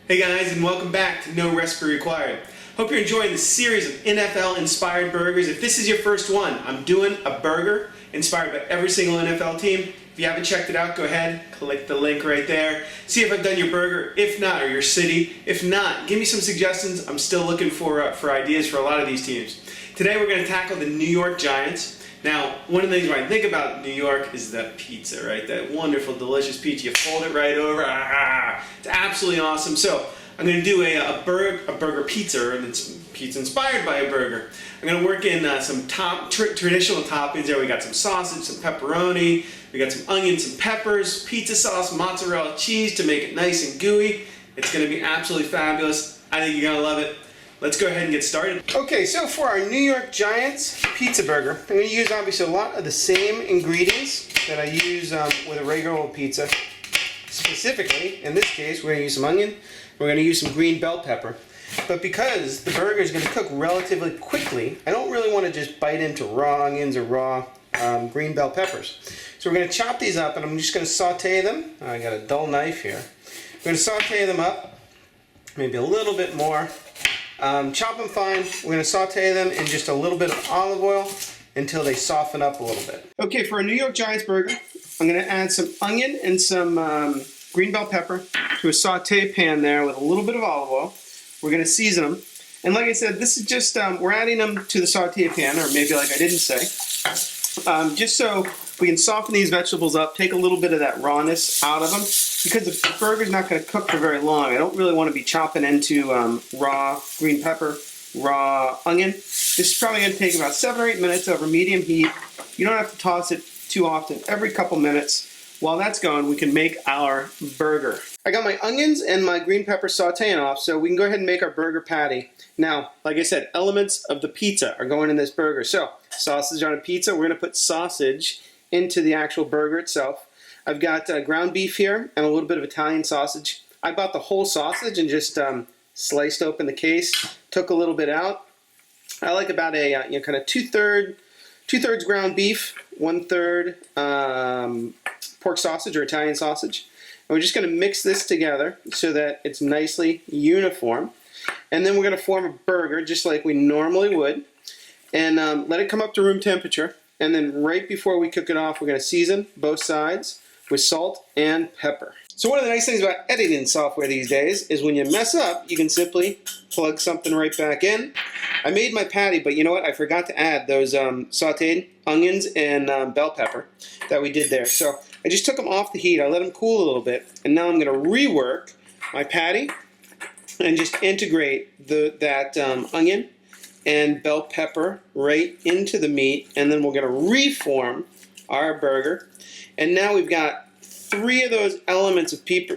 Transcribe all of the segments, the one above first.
Hey guys, and welcome back to No Recipe Required. Hope you're enjoying the series of NFL-inspired burgers. If this is your first one, I'm doing a burger inspired by every single NFL team. If you haven't checked it out, go ahead, click the link right there. See if I've done your burger, if not, or your city. If not, give me some suggestions. I'm still looking for ideas for a lot of these teams. Today we're going to tackle the New York Giants. Now, one of the things when I think about New York is that pizza, right? That wonderful, delicious pizza. You fold it right over. It's absolutely awesome. So I'm going to do a burger pizza, and it's pizza inspired by a burger. I'm going to work in some traditional toppings there. We got some sausage, some pepperoni, we got some onions, some peppers, pizza sauce, mozzarella cheese to make it nice and gooey. It's going to be absolutely fabulous. I think you're going to love it. Let's go ahead and get started. Okay, so for our New York Giants pizza burger, I'm going to use obviously a lot of the same ingredients that I use with a regular old pizza. Specifically, in this case, we're going to use some onion, we're going to use some green bell pepper. But because the burger is going to cook relatively quickly, I don't really want to just bite into raw onions or raw green bell peppers. So we're going to chop these up, and I'm just going to saute them. I got a dull knife here. We're going to saute them up, maybe a little bit more. Chop them fine. We're going to saute them in just a little bit of olive oil until they soften up a little bit. Okay, for a New York Giants burger, I'm going to add some onion and some green bell pepper to a saute pan there with a little bit of olive oil. We're going to season them. And like I said, this is just, we're adding them to the saute pan, or maybe like I didn't say, just so we can soften these vegetables up, take a little bit of that rawness out of them, because the burger's not going to cook for very long. I don't really want to be chopping into raw green pepper, raw onion. This is probably going to take about 7 or 8 minutes over medium heat. You don't have to toss it too often, every couple minutes. While that's going, we can make our burger. I got my onions and my green pepper sauteing off, so we can go ahead and make our burger patty. Now, like I said, elements of the pizza are going in this burger. So, sausage on a pizza, we're going to put sausage into the actual burger itself. I've got ground beef here and a little bit of Italian sausage. I bought the whole sausage and just sliced open the case, took a little bit out. I like about a kind of two-thirds ground beef, 1/3 pork sausage or Italian sausage. And we're just going to mix this together so that it's nicely uniform. And then we're going to form a burger just like we normally would. And let it come up to room temperature. And then right before we cook it off, we're going to season both sides with salt and pepper. So one of the nice things about editing software these days is when you mess up, you can simply plug something right back in. I made my patty, but you know what? I forgot to add those sauteed onions and bell pepper that we did there. So I just took them off the heat. I let them cool a little bit. And now I'm going to rework my patty and just integrate that onion and bell pepper right into the meat. And then we're going to reform our burger. And now we've got 3 of those elements of pizza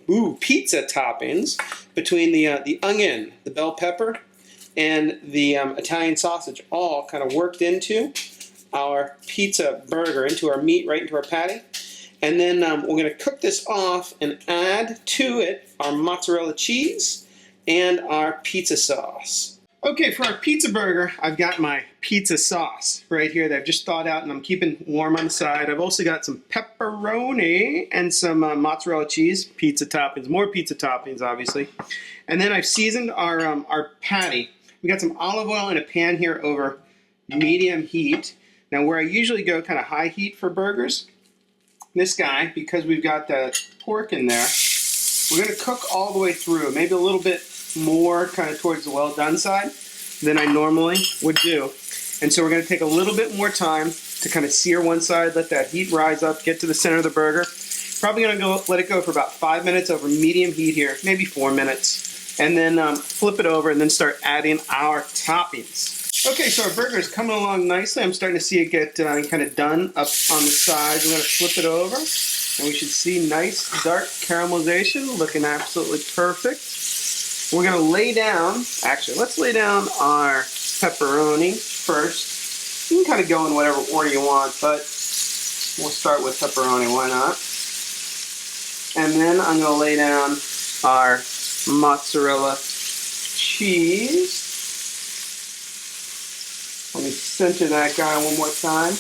toppings between the onion, the bell pepper, and the Italian sausage, all kind of worked into our pizza burger, into our meat, right into our patty. And then we're going to cook this off and add to it our mozzarella cheese and our pizza sauce. Okay, for our pizza burger, I've got my pizza sauce right here that I've just thawed out and I'm keeping warm on the side. I've also got some pepperoni and some mozzarella cheese, pizza toppings, more pizza toppings, obviously. And then I've seasoned our patty. We got some olive oil in a pan here over medium heat. Now, where I usually go kind of high heat for burgers, this guy, because we've got the pork in there, we're going to cook all the way through, maybe a little bit more kind of towards the well done side than I normally would do. And so we're going to take a little bit more time to kind of sear one side, let that heat rise up, get to the center of the burger. Probably going to let it go for about 5 minutes over medium heat here, maybe 4 minutes. And then flip it over and then start adding our toppings. Okay, so our burger is coming along nicely. I'm starting to see it get kind of done up on the sides. We're going to flip it over and we should see nice dark caramelization, looking absolutely perfect. We're going to lay down, actually, let's lay down our pepperoni first. You can kind of go in whatever order you want, but we'll start with pepperoni, why not? And then I'm going to lay down our mozzarella cheese. Let me center that guy one more time.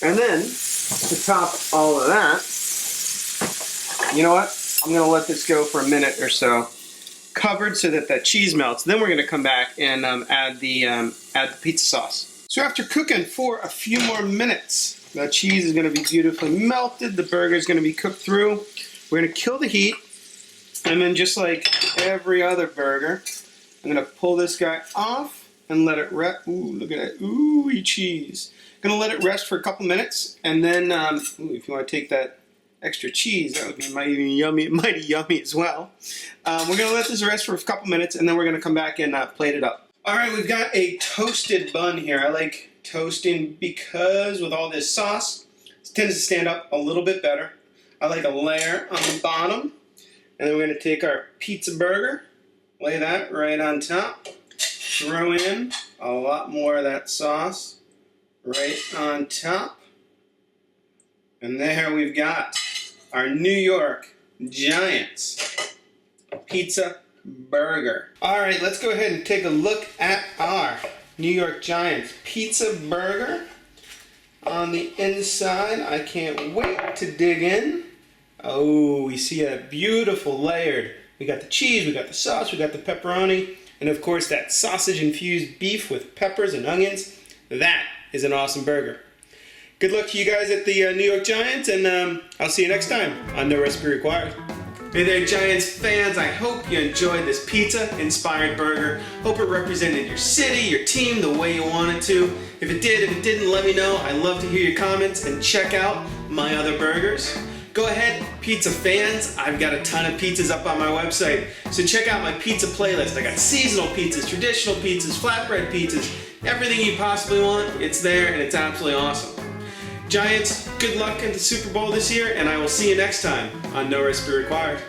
And then, to top all of that, you know what? I'm gonna let this go for a minute or so, covered so that that cheese melts. Then we're gonna come back and add the pizza sauce. So after cooking for a few more minutes, the cheese is gonna be beautifully melted. The burger is gonna be cooked through. We're gonna kill the heat, and then just like every other burger, I'm gonna pull this guy off and let it rest. Ooh, look at that ooey cheese. Gonna let it rest for a couple minutes, and then if you want to take that extra cheese, that would be mighty yummy as well. We're gonna let this rest for a couple minutes, and then we're gonna come back and plate it up. All right, we've got a toasted bun here. I like toasting because with all this sauce, it tends to stand up a little bit better. I like a layer on the bottom, and then we're gonna take our pizza burger, lay that right on top, throw in a lot more of that sauce right on top, and there we've got our New York Giants pizza burger. All right, let's go ahead and take a look at our New York Giants pizza burger. On the inside, I can't wait to dig in. Oh, we see a beautiful layered. We got the cheese, we got the sauce, we got the pepperoni, and of course that sausage-infused beef with peppers and onions. That is an awesome burger. Good luck to you guys at the New York Giants, and I'll see you next time on No Recipe Required. Hey there, Giants fans. I hope you enjoyed this pizza-inspired burger. Hope it represented your city, your team, the way you want it to. If it did, if it didn't, let me know. I love to hear your comments, and check out my other burgers. Go ahead, pizza fans. I've got a ton of pizzas up on my website, so check out my pizza playlist. I got seasonal pizzas, traditional pizzas, flatbread pizzas, everything you possibly want, it's there, and it's absolutely awesome. Giants, good luck in the Super Bowl this year, and I will see you next time on No Recipe Required.